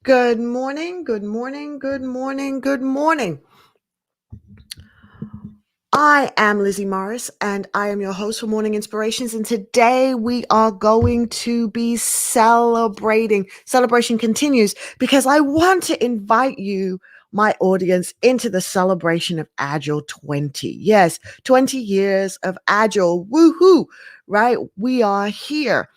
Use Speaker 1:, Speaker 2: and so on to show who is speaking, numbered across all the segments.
Speaker 1: Good morning, good morning, good morning, good morning. I am Lizzie Morris, and I am your host for Morning Inspirations. And today we are going to be celebrating. Celebration continues because I want to invite you, my audience, into the celebration of Agile 20. Yes, 20 years of Agile. Woohoo! Right? We are here.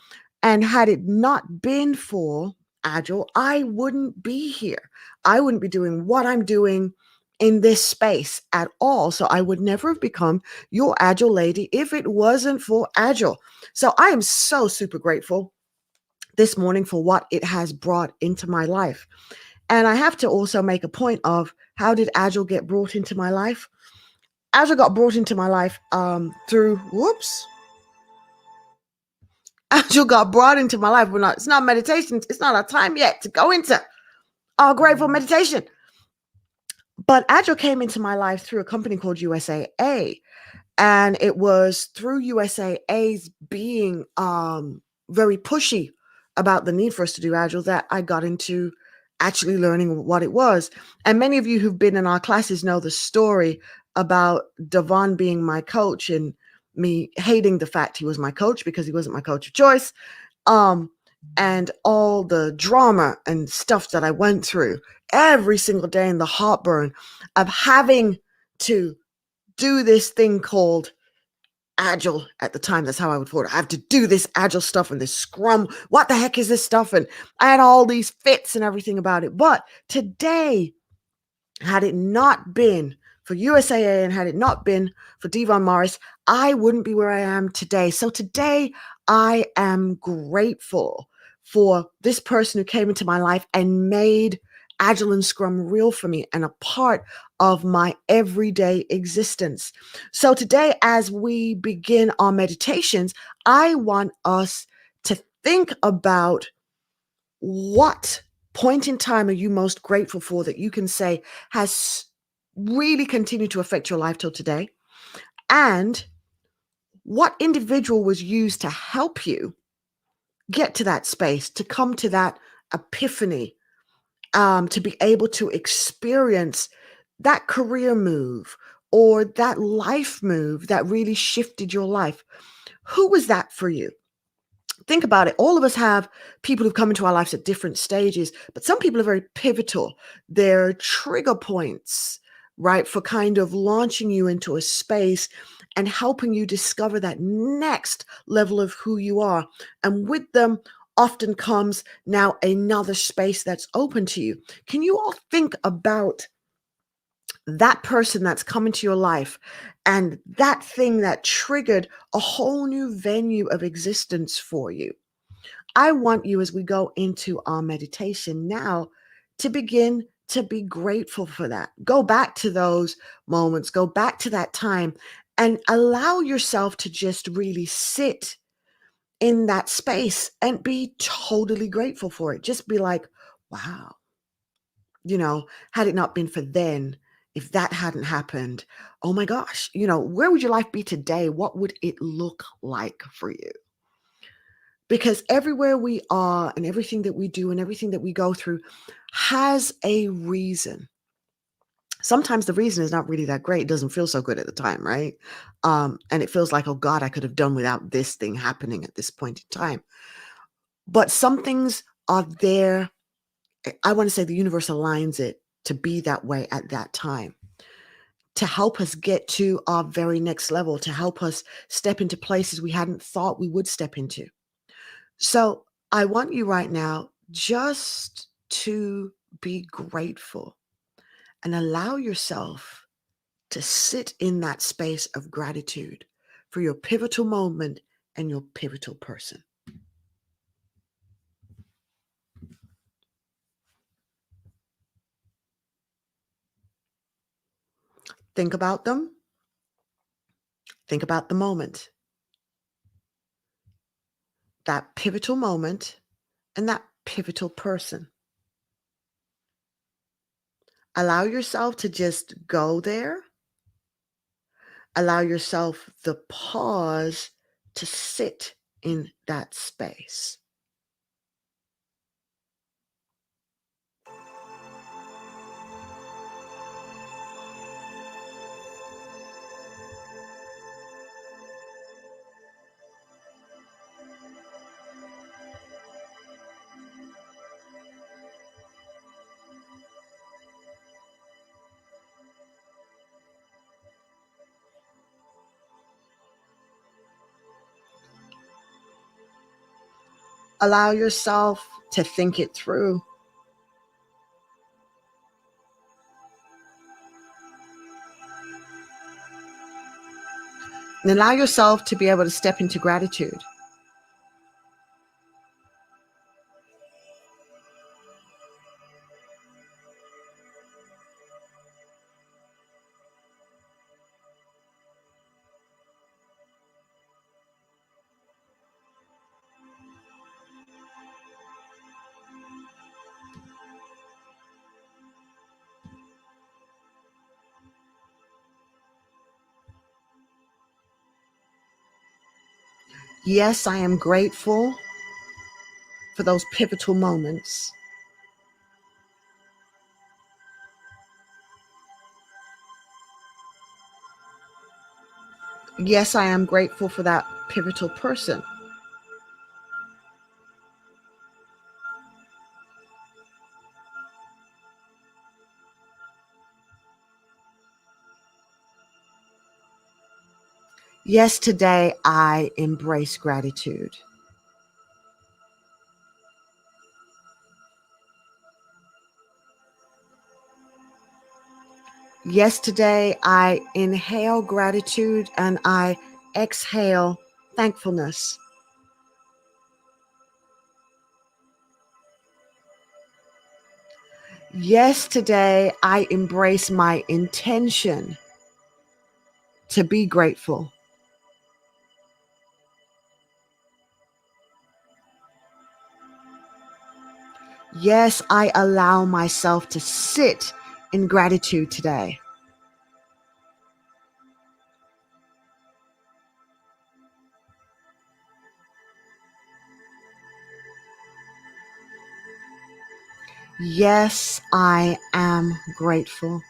Speaker 1: And had it not been for Agile, I wouldn't be here. I wouldn't be doing what I'm doing in this space at all. So I would never have become your Agile lady if it wasn't for Agile. So I am so super grateful this morning for what it has brought into my life. And I have to also make a point of how did Agile get brought into my life? Agile got brought into my life through, Agile got brought into my life. It's not meditation. It's not our time yet to go into our grateful meditation. But Agile came into my life through a company called USAA. And it was through USAA's being very pushy about the need for us to do Agile that I got into actually learning what it was. And many of you who've been in our classes know the story about Devon being my coach and me hating the fact he was my coach because he wasn't my coach of choice. And all the drama and stuff that I went through every single day, and the heartburn of having to do this thing called Agile at the time. That's how I would put it. I have to do this Agile stuff and this Scrum. What the heck is this stuff? And I had all these fits and everything about it. But today, had it not been for USAA and had it not been for Devon Morris, I wouldn't be where I am today. So today, I am grateful for this person who came into my life and made Agile and Scrum real for me and a part of my everyday existence. So today, as we begin our meditations, I want us to think about what point in time are you most grateful for that you can say has really continued to affect your life till today? And what individual was used to help you get to that space, to come to that epiphany, to be able to experience that career move or that life move that really shifted your life? Who was that for you? Think about it. All of us have people who've come into our lives at different stages, but some people are very pivotal. They're trigger points, right, for kind of launching you into a space and helping you discover that next level of who you are. And with them often comes now another space that's open to you. Can you all think about that person that's come into your life and that thing that triggered a whole new venue of existence for you? I want you, as we go into our meditation now, to begin to be grateful for that. Go back to those moments, go back to that time, and allow yourself to just really sit in that space and be totally grateful for it. Just be like, wow, had it not been for then, if that hadn't happened, oh my gosh, where would your life be today? What would it look like for you? Because everywhere we are and everything that we do and everything that we go through has a reason. Sometimes the reason is not really that great. It doesn't feel so good at the time, right? And it feels like, oh God, I could have done without this thing happening at this point in time. But some things are there. I want to say the universe aligns it to be that way at that time, to help us get to our very next level, to help us step into places we hadn't thought we would step into. So I want you right now just to be grateful and allow yourself to sit in that space of gratitude for your pivotal moment and your pivotal person. Think about them. Think about the moment, that pivotal moment and that pivotal person. Allow yourself to just go there. Allow yourself the pause to sit in that space. Allow yourself to think it through. And allow yourself to be able to step into gratitude. Yes, I am grateful for those pivotal moments. Yes, I am grateful for that pivotal person. Yes, today I embrace gratitude. Yes, today I inhale gratitude and I exhale thankfulness. Yes, today I embrace my intention to be grateful. Yes, I allow myself to sit in gratitude today. Yes, I am grateful.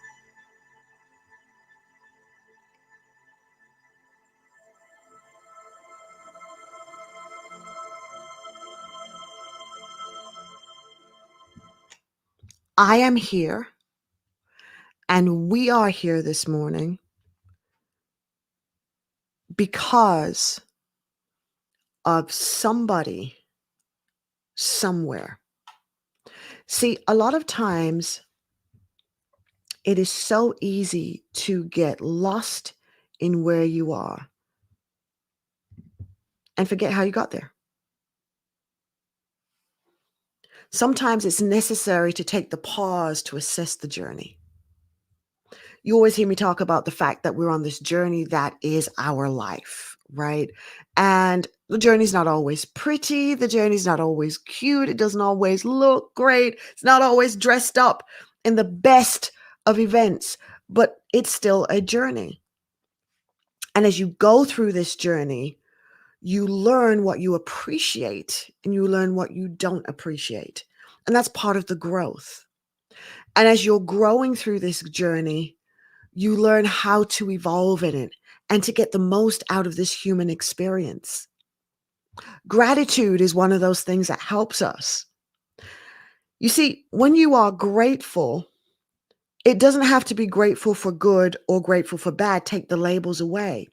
Speaker 1: I am here and we are here this morning because of somebody somewhere. See, a lot of times it is so easy to get lost in where you are and forget how you got there. Sometimes it's necessary to take the pause to assess the journey. You always hear me talk about the fact that we're on this journey that is our life, right? And the journey's not always pretty. The journey's not always cute. It doesn't always look great. It's not always dressed up in the best of events, but it's still a journey. And as you go through this journey, you learn what you appreciate and you learn what you don't appreciate. And that's part of the growth. And as you're growing through this journey, you learn how to evolve in it and to get the most out of this human experience. Gratitude is one of those things that helps us. You see, when you are grateful, it doesn't have to be grateful for good or grateful for bad. Take the labels away.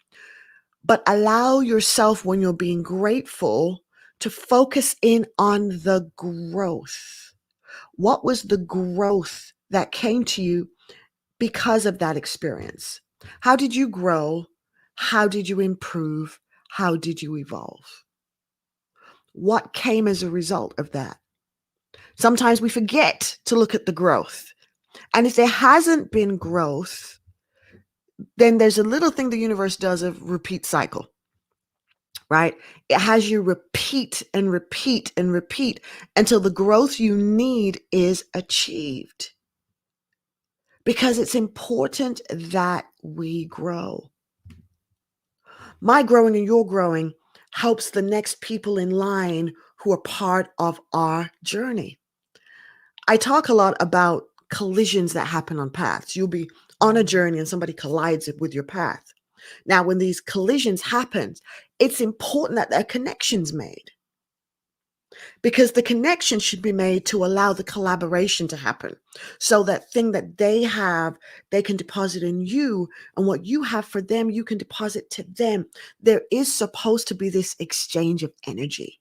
Speaker 1: But allow yourself, when you're being grateful, to focus in on the growth. What was the growth that came to you because of that experience? How did you grow? How did you improve? How did you evolve? What came as a result of that? Sometimes we forget to look at the growth. And if there hasn't been growth, then there's a little thing the universe does of repeat cycle, right? It has you repeat and repeat and repeat until the growth you need is achieved. Because it's important that we grow. My growing and your growing helps the next people in line who are part of our journey. I talk a lot about collisions that happen on paths. You'll be on a journey and somebody collides with your path. Now, when these collisions happen, it's important that a connection's made, because the connection should be made to allow the collaboration to happen. So that thing that they have, they can deposit in you, and what you have for them, you can deposit to them. There is supposed to be this exchange of energy.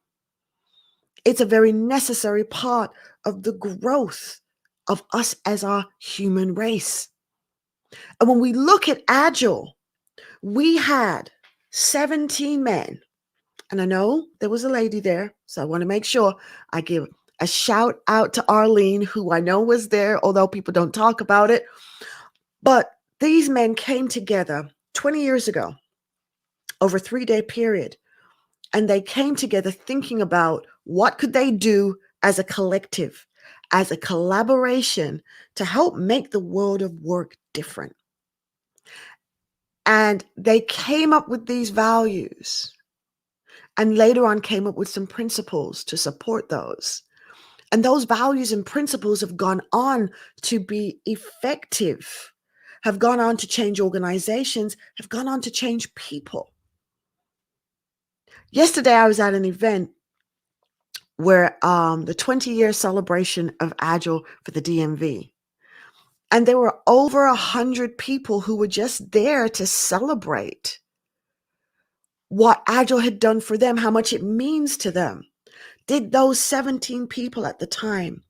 Speaker 1: It's a very necessary part of the growth of us as our human race. And when we look at Agile, we had 17 men. And I know there was a lady there, so I want to make sure I give a shout out to Arlene, who I know was there, although people don't talk about it. But these men came together 20 years ago over a 3-day period. And they came together thinking about what could they do as a collective, as a collaboration to help make the world of work different. And they came up with these values, and later on came up with some principles to support those. And those values and principles have gone on to be effective, have gone on to change organizations, have gone on to change people. Yesterday, I was at an event where the 20-year celebration of Agile for the DMV. And there were over 100 people who were just there to celebrate what Agile had done for them, how much it means to them. Did those 17 people at the time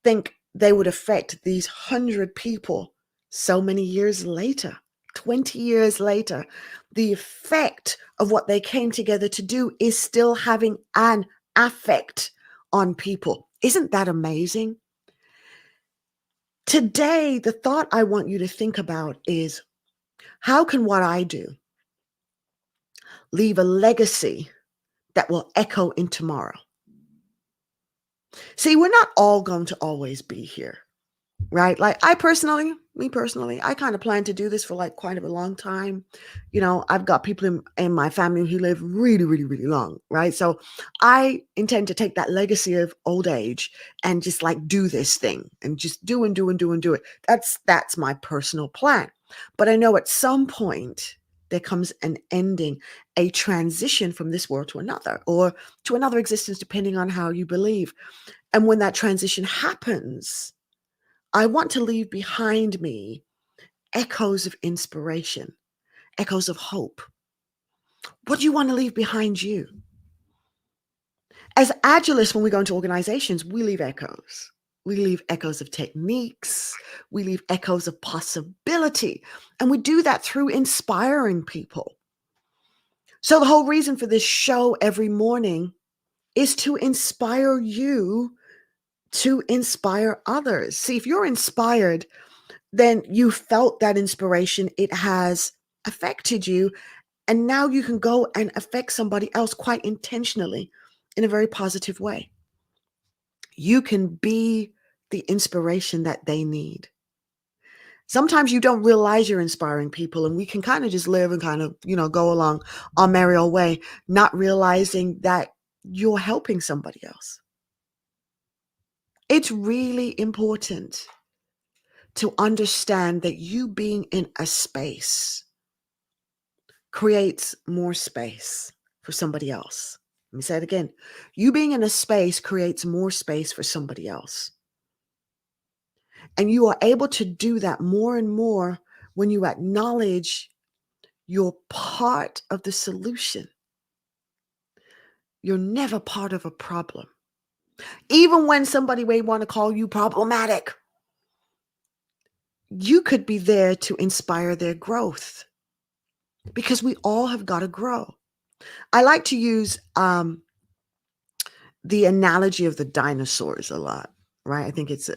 Speaker 1: think they would affect these 100 people so many years later, 20 years later? The effect of what they came together to do is still having an affect on people. Isn't that amazing? Today, the thought I want you to think about is, how can what I do leave a legacy that will echo in tomorrow? See, we're not all going to always be here, right? Like me personally, I kind of plan to do this for like quite a long time. You know, I've got people in my family who live really, really, really long, right? So I intend to take that legacy of old age and just like do this thing and just do and do and do and do it. That's my personal plan. But I know at some point there comes an ending, a transition from this world to another, or to another existence, depending on how you believe. And when that transition happens, I want to leave behind me echoes of inspiration, echoes of hope. What do you want to leave behind you? As Agilists, when we go into organizations, we leave echoes. We leave echoes of techniques. We leave echoes of possibility. And we do that through inspiring people. So the whole reason for this show every morning is to inspire you to inspire others. See, if you're inspired, then you felt that inspiration, it has affected you, and now you can go and affect somebody else quite intentionally in a very positive way. You can be the inspiration that they need. Sometimes you don't realize you're inspiring people, and we can kind of just live and kind of, go along our merry old way, not realizing that you're helping somebody else. It's really important to understand that you being in a space creates more space for somebody else. Let me say it again. You being in a space creates more space for somebody else. And you are able to do that more and more when you acknowledge you're part of the solution. You're never part of a problem. Even when somebody may want to call you problematic, you could be there to inspire their growth, because we all have got to grow. I like to use the analogy of the dinosaurs a lot, right? I think it's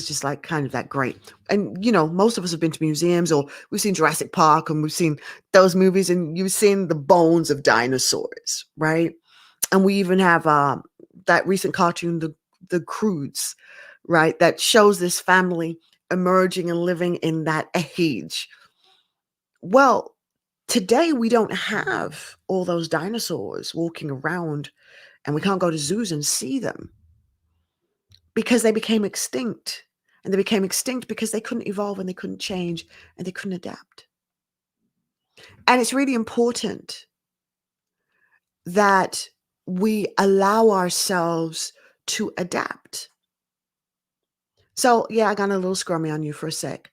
Speaker 1: just like kind of that great. And most of us have been to museums, or we've seen Jurassic Park, and we've seen those movies, and you've seen the bones of dinosaurs, right? And we even have that recent cartoon, the Crudes, right? That shows this family emerging and living in that age. Well, today we don't have all those dinosaurs walking around, and we can't go to zoos and see them because they became extinct. And they became extinct because they couldn't evolve, and they couldn't change, and they couldn't adapt. And it's really important that we allow ourselves to adapt. So, yeah, I got a little scrummy on you for a sec,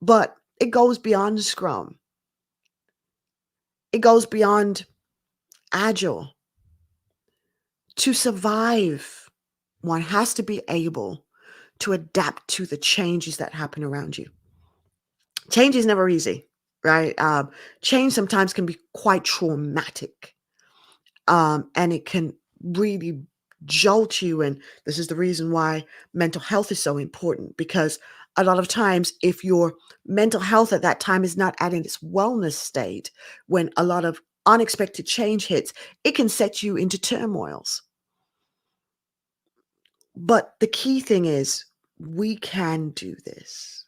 Speaker 1: but it goes beyond scrum. It goes beyond agile. To survive, one has to be able to adapt to the changes that happen around you. Change is never easy, right? Change sometimes can be quite traumatic, and it can really jolt you. And this is the reason why mental health is so important, because a lot of times, if your mental health at that time is not at its wellness state, when a lot of unexpected change hits, it can set you into turmoils. But the key thing is, we can do this.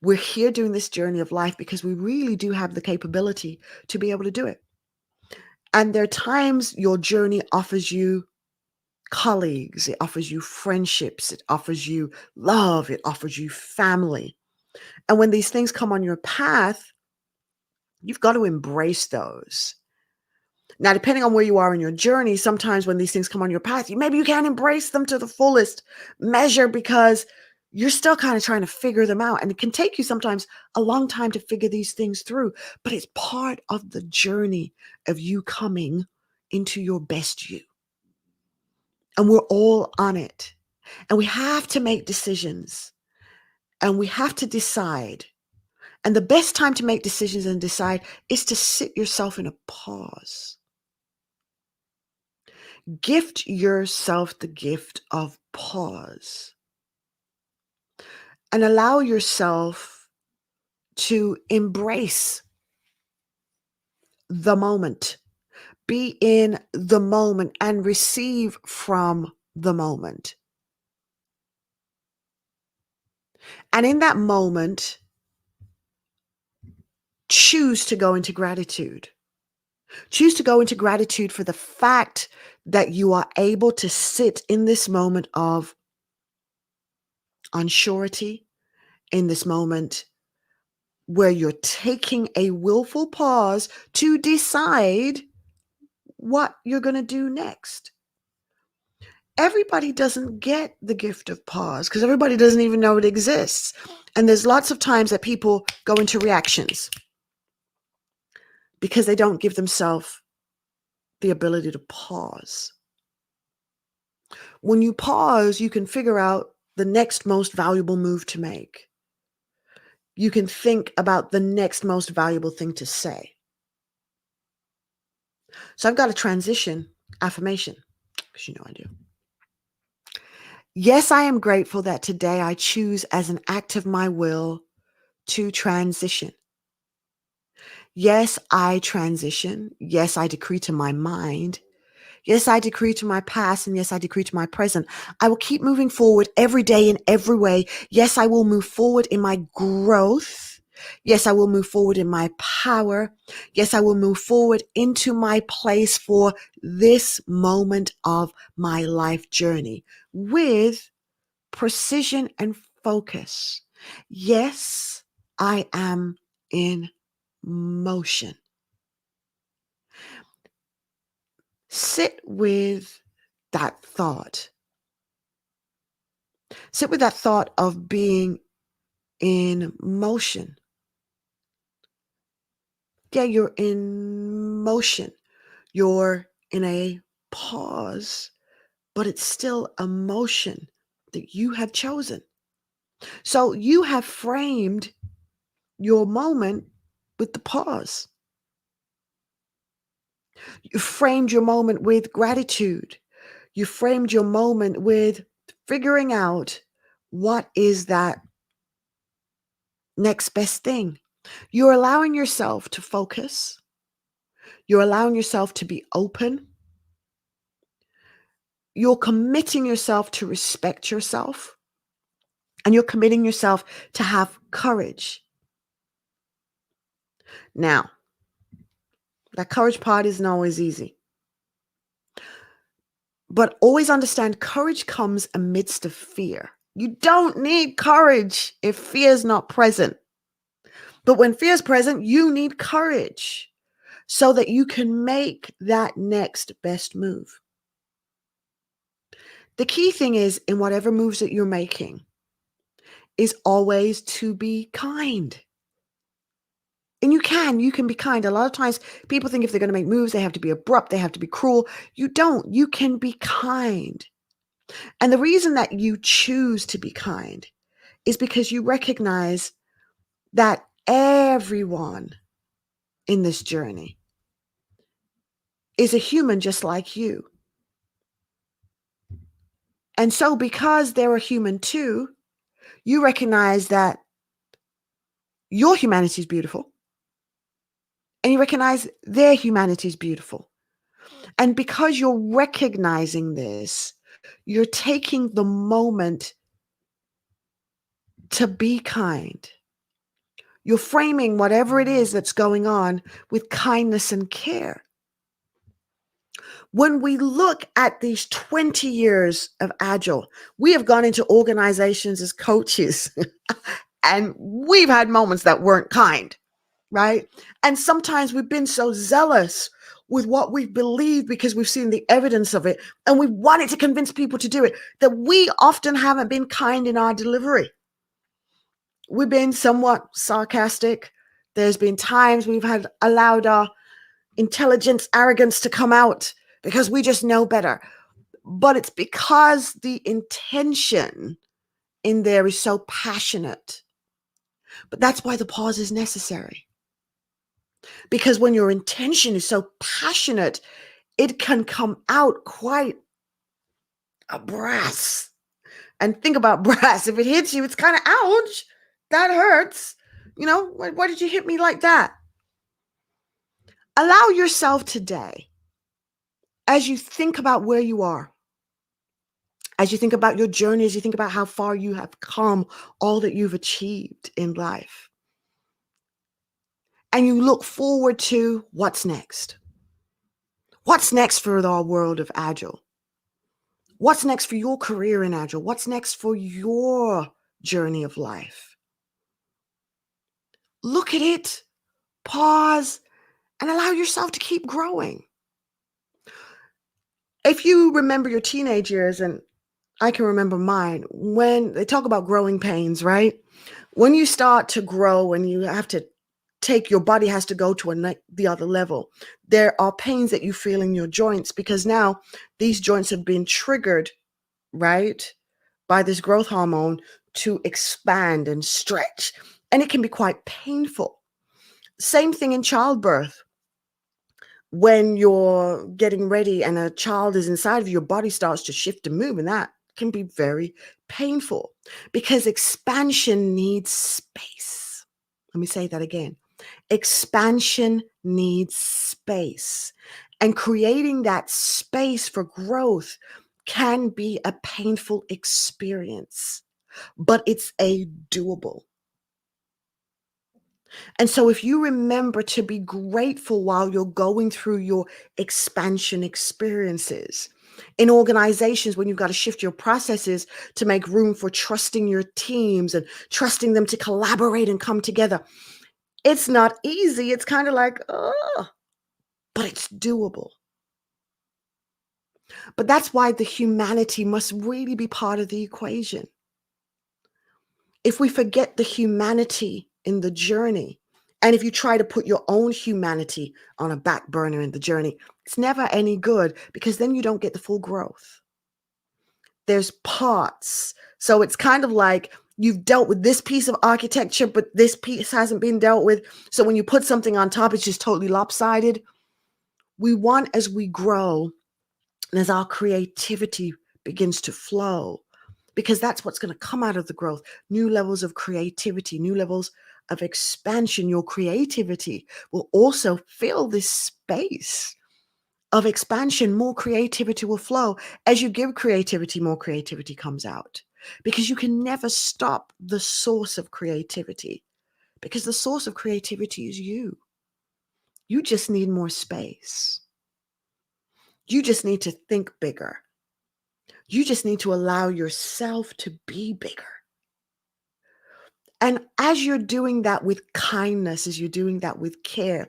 Speaker 1: We're here doing this journey of life because we really do have the capability to be able to do it. And there are times your journey offers you colleagues, it offers you friendships, it offers you love, it offers you family. And when these things come on your path, you've got to embrace those. Now, depending on where you are in your journey, sometimes when these things come on your path, maybe you can't embrace them to the fullest measure because you're still kind of trying to figure them out. And it can take you sometimes a long time to figure these things through, but it's part of the journey of you coming into your best you. And we're all on it. And we have to make decisions, and we have to decide. And the best time to make decisions and decide is to sit yourself in a pause. Gift yourself the gift of pause, and allow yourself to embrace the moment. Be in the moment and receive from the moment. And in that moment, choose to go into gratitude. Choose to go into gratitude for the fact that you are able to sit in this moment of unsurety, in this moment where you're taking a willful pause to decide what you're going to do next. Everybody doesn't get the gift of pause because everybody doesn't even know it exists. And there's lots of times that people go into reactions because they don't give themselves the ability to pause. When you pause, you can figure out the next most valuable move to make. You can think about the next most valuable thing to say. So I've got a transition affirmation, because I do. Yes, I am grateful that today I choose as an act of my will to transition. Yes, I transition. Yes, I decree to my mind. Yes, I decree to my past, and yes, I decree to my present. I will keep moving forward every day in every way. Yes, I will move forward in my growth. Yes, I will move forward in my power. Yes, I will move forward into my place for this moment of my life journey with precision and focus. Yes, I am in motion. Sit with that thought. Sit with that thought of being in motion. Yeah, you're in motion. You're in a pause, but it's still a motion that you have chosen. So you have framed your moment with the pause. You framed your moment with gratitude. You framed your moment with figuring out what is that next best thing. You're allowing yourself to focus. You're allowing yourself to be open. You're committing yourself to respect yourself. And you're committing yourself to have courage. Now, that courage part isn't always easy. But always understand courage comes amidst of fear. You don't need courage if fear is not present. But when fear is present, you need courage so that you can make that next best move. The key thing is, in whatever moves that you're making, is always to be kind. And you can be kind. A lot of times people think if they're going to make moves, they have to be abrupt, they have to be cruel. You don't. You can be kind. And the reason that you choose to be kind is because you recognize that everyone in this journey is a human just like you. And so because they're a human too, you recognize that your humanity is beautiful. And you recognize their humanity is beautiful. And because you're recognizing this, you're taking the moment to be kind. You're framing whatever it is that's going on with kindness and care. When we look at these 20 years of Agile, we have gone into organizations as coaches and we've had moments that weren't kind, right? And sometimes we've been so zealous with what we've believed because we've seen the evidence of it and we wanted to convince people to do it that we often haven't been kind in our delivery. We've been somewhat sarcastic. There's been times we've had allowed our intelligence, arrogance to come out because we just know better. But it's because the intention in there is so passionate. But that's why the pause is necessary. Because when your intention is so passionate, it can come out quite a brass. And think about brass. If it hits you, it's kind of ouch. That hurts. You know, why did you hit me like that? Allow yourself today, as you think about where you are, as you think about your journey, as you think about how far you have come, all that you've achieved in life, and you look forward to what's next. What's next for our world of Agile? What's next for your career in Agile? What's next for your journey of life? Look at it, pause, and allow yourself to keep growing. If you remember your teenage years, and I can remember mine, when they talk about growing pains, right? When you start to grow and you have to your body has to go to the other level, there are pains that you feel in your joints because now these joints have been triggered, right, by this growth hormone to expand and stretch. And it can be quite painful. Same thing in childbirth. When you're getting ready and a child is inside of you, your body starts to shift and move, and that can be very painful because expansion needs space. Let me say that again. Expansion needs space. And creating that space for growth can be a painful experience, but it's a doable. And so if you remember to be grateful while you're going through your expansion experiences, in organizations, when you've got to shift your processes to make room for trusting your teams and trusting them to collaborate and come together, it's not easy. It's kind of like, oh, but it's doable. But that's why the humanity must really be part of the equation. If we forget the humanity in the journey, and if you try to put your own humanity on a back burner in the journey, it's never any good because then you don't get the full growth. There's parts. So it's kind of like you've dealt with this piece of architecture, but this piece hasn't been dealt with. So when you put something on top, it's just totally lopsided. We want, as we grow and as our creativity begins to flow, because that's what's going to come out of the growth, new levels of creativity, new levels of expansion. Your creativity will also fill this space of expansion. More creativity will flow. As you give creativity, more creativity comes out, because you can never stop the source of creativity, because the source of creativity is you. You just need more space. You just need to think bigger. You just need to allow yourself to be bigger. And as you're doing that with kindness, as you're doing that with care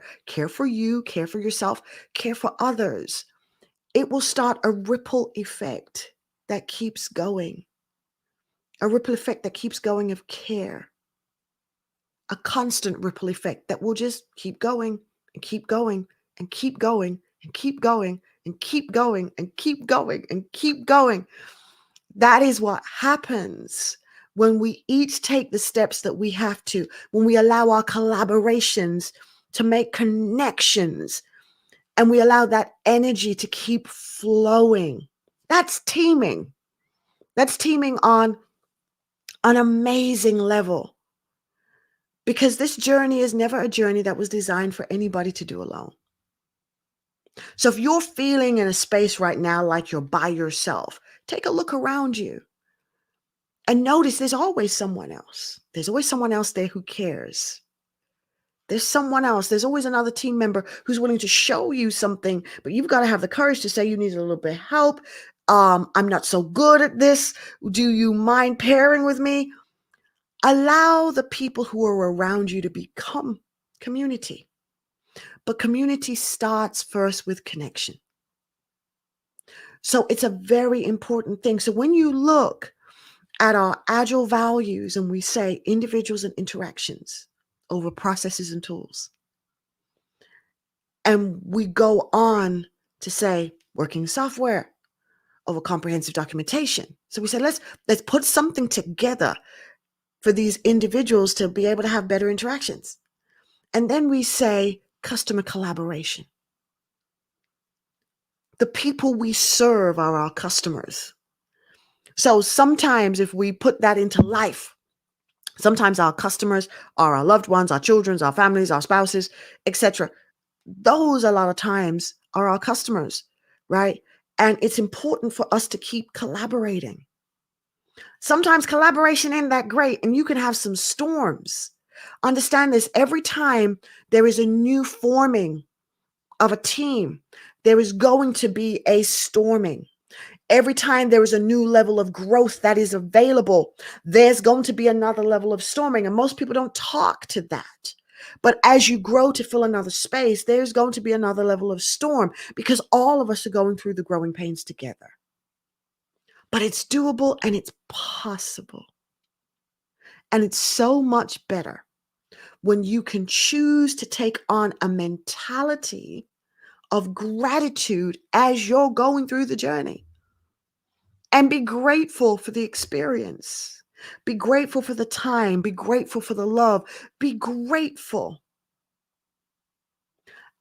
Speaker 1: for you, care for yourself, care for others, it will start a ripple effect that keeps going. A ripple effect that keeps going of care. A constant ripple effect that will just keep going and keep going and keep going and keep going and keep going and keep going and keep going. That is what happens when we each take the steps that we have to, when we allow our collaborations to make connections, and we allow that energy to keep flowing. That's teaming. That's teaming on an amazing level, because this journey is never a journey that was designed for anybody to do alone. So if you're feeling in a space right now like you're by yourself, take a look around you. And notice there's always someone else. There's always someone else there who cares. There's someone else. There's always another team member who's willing to show you something, but you've got to have the courage to say you need a little bit of help. I'm not so good at this. Do you mind pairing with me? Allow the people who are around you to become community. But community starts first with connection. So it's a very important thing. So when you look at our agile values and we say individuals and interactions over processes and tools, and we go on to say working software over comprehensive documentation. So we said, let's put something together for these individuals to be able to have better interactions. And then we say customer collaboration. The people we serve are our customers. So sometimes if we put that into life, sometimes our customers are our loved ones, our children, our families, our spouses, etc. Those a lot of times are our customers, right? And it's important for us to keep collaborating. Sometimes collaboration ain't that great, and you can have some storms. Understand this, every time there is a new forming of a team, there is going to be a storming. Every time there is a new level of growth that is available, there's going to be another level of storming. And most people don't talk to that. But as you grow to fill another space, there's going to be another level of storm, because all of us are going through the growing pains together. But it's doable and it's possible. And it's so much better when you can choose to take on a mentality of gratitude as you're going through the journey. And be grateful for the experience. Be grateful for the time. Be grateful for the love. Be grateful.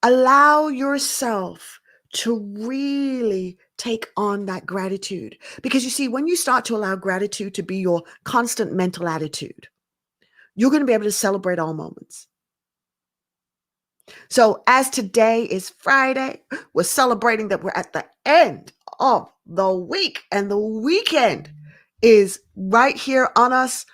Speaker 1: Allow yourself to really take on that gratitude. Because you see, when you start to allow gratitude to be your constant mental attitude, you're going to be able to celebrate all moments. So as today is Friday, we're celebrating that we're at the end of the week, and the weekend is right here on us.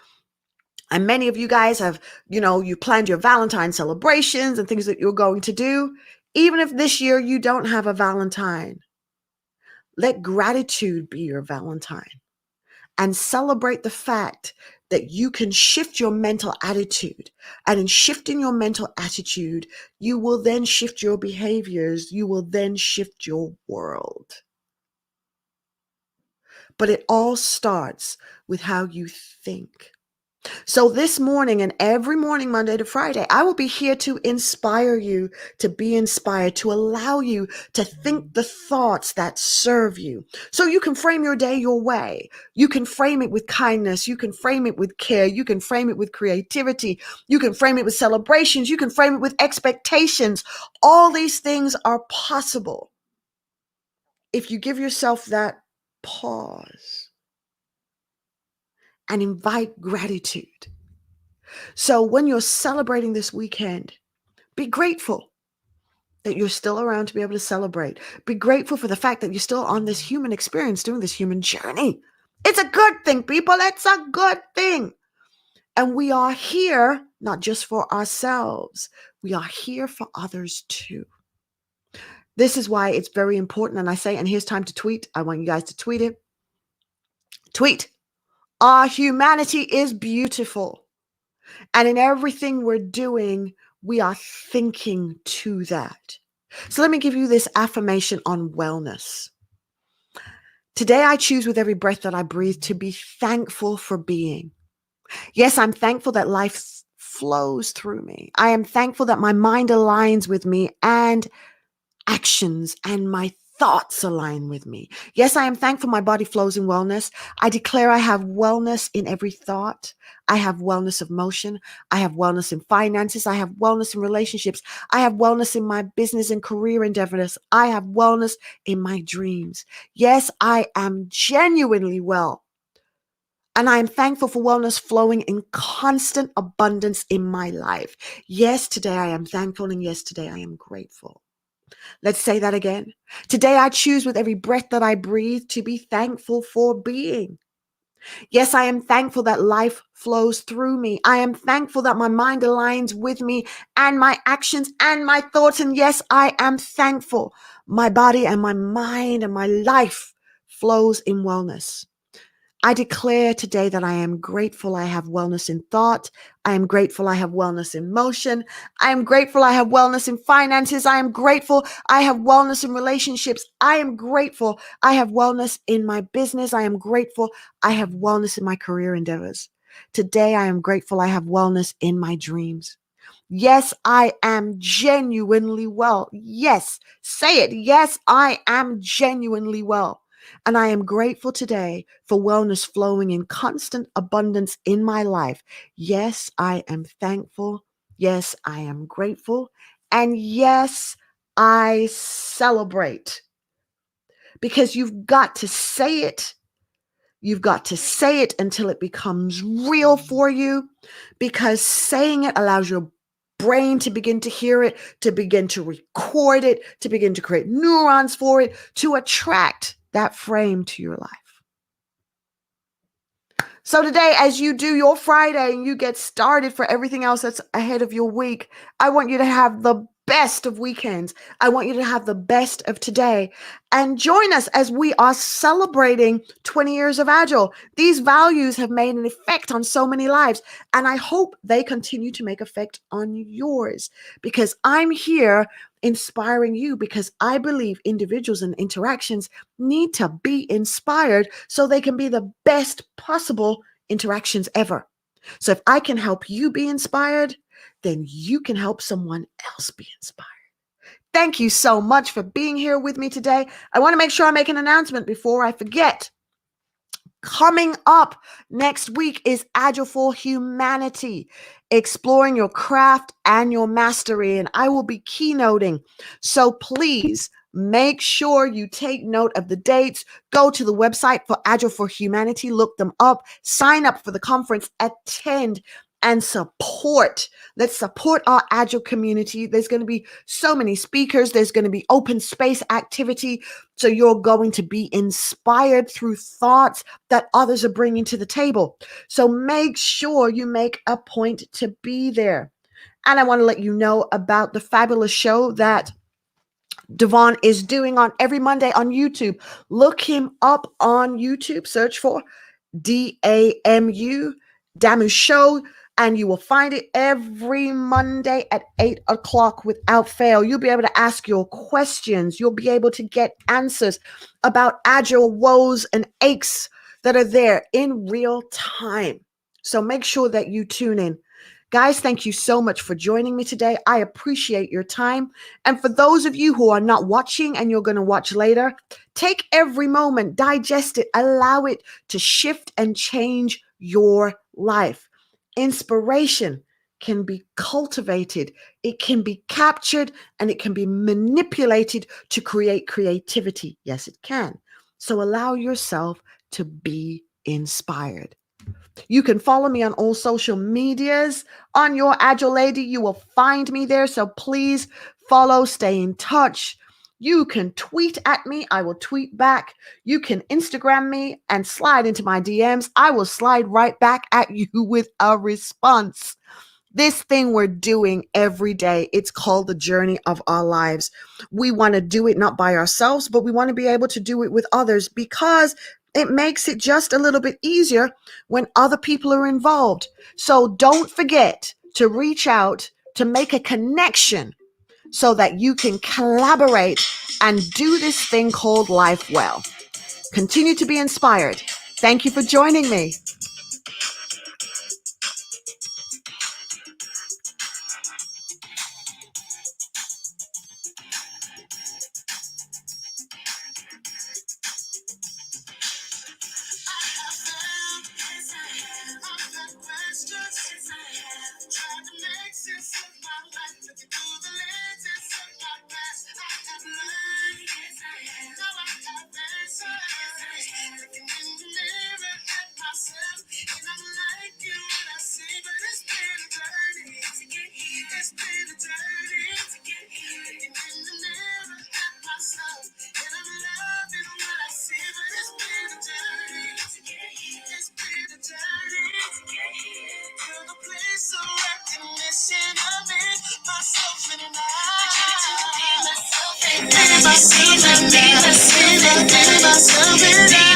Speaker 1: And many of you guys have, you planned your Valentine celebrations and things that you're going to do. Even if this year you don't have a Valentine, let gratitude be your Valentine and celebrate the fact that you can shift your mental attitude. And in shifting your mental attitude, you will then shift your behaviors. You will then shift your world. But it all starts with how you think. So this morning and every morning, Monday to Friday, I will be here to inspire you to be inspired, to allow you to think the thoughts that serve you. So you can frame your day your way. You can frame it with kindness. You can frame it with care. You can frame it with creativity. You can frame it with celebrations. You can frame it with expectations. All these things are possible if you give yourself that pause and invite gratitude. So when you're celebrating this weekend, be grateful that you're still around to be able to celebrate. Be grateful for the fact that you're still on this human experience, doing this human journey. It's a good thing, people. It's a good thing. And we are here, not just for ourselves. We are here for others too. This is why it's very important. And I say, and here's time to tweet. I want you guys to tweet it. Tweet. Our humanity is beautiful. And in everything we're doing, we are thinking to that. So let me give you this affirmation on wellness. Today, I choose with every breath that I breathe to be thankful for being. Yes, I'm thankful that life flows through me. I am thankful that my mind aligns with me and actions and my thoughts align with me. Yes, I am thankful my body flows in wellness. I declare I have wellness in every thought. I have wellness of motion. I have wellness in finances. I have wellness in relationships. I have wellness in my business and career endeavors. I have wellness in my dreams. Yes, I am genuinely well. And I am thankful for wellness flowing in constant abundance in my life. Yes, today I am thankful, and yes, today I am grateful. Let's say that again. Today I choose with every breath that I breathe to be thankful for being. Yes, I am thankful that life flows through me. I am thankful that my mind aligns with me and my actions and my thoughts. And yes, I am thankful my body and my mind and my life flows in wellness. I declare today that I am grateful I have wellness in thought. I am grateful I have wellness in motion. I am grateful I have wellness in finances. I am grateful I have wellness in relationships. I am grateful I have wellness in my business. I am grateful I have wellness in my career endeavors. Today, I am grateful I have wellness in my dreams. Yes, I am genuinely well. Yes, say it. Yes, I am genuinely well. And I am grateful today for wellness flowing in constant abundance in my life. Yes, I am thankful. Yes, I am grateful. And yes, I celebrate. Because you've got to say it. You've got to say it until it becomes real for you, because saying it allows your brain to begin to hear it, to begin to record it, to begin to create neurons for it, to attract that frame to your life. So today, as you do your Friday and you get started for everything else that's ahead of your week, I want you to have the best of weekends. I want you to have the best of today. And join us as we are celebrating 20 years of Agile. These values have made an effect on so many lives, and I hope they continue to make effect on yours, because I'm here inspiring you, because I believe individuals and interactions need to be inspired so they can be the best possible interactions ever. So if I can help you be inspired, then you can help someone else be inspired. Thank you so much for being here with me today. I want to make sure I make an announcement before I forget. Coming up next week is Agile for Humanity, exploring your craft and your mastery, and I will be keynoting. So please Make sure you take note of the dates. Go to the website for Agile for Humanity, look them up, sign up for the conference, attend, and support. Let's support our Agile community. There's going to be so many speakers. There's going to be open space activity. So you're going to be inspired through thoughts that others are bringing to the table. So make sure you make a point to be there. And I want to let you know about the fabulous show that Devon is doing on every Monday on YouTube. Look him up on YouTube. Search for Damu Show, and you will find it every Monday at 8 o'clock without fail. You'll be able to ask your questions. You'll be able to get answers about Agile woes and aches that are there in real time. So make sure that you tune in. Guys, thank you so much for joining me today. I appreciate your time. And for those of you who are not watching and you're going to watch later, take every moment, digest it, allow it to shift and change your life. Inspiration can be cultivated, it can be captured, and it can be manipulated to create creativity. Yes, it can. So allow yourself to be inspired. You can follow me on all social medias. On Your Agile Lady, you will find me there. So please follow, stay in touch. You can tweet at me. I will tweet back. You can Instagram me and slide into my DMs. I will slide right back at you with a response. This thing we're doing every day, it's called the journey of our lives. We want to do it not by ourselves, but we want to be able to do it with others because it makes it just a little bit easier when other people are involved. So don't forget to reach out, to make a connection so that you can collaborate and do this thing called life well. Continue to be inspired. Thank you for joining me. Myself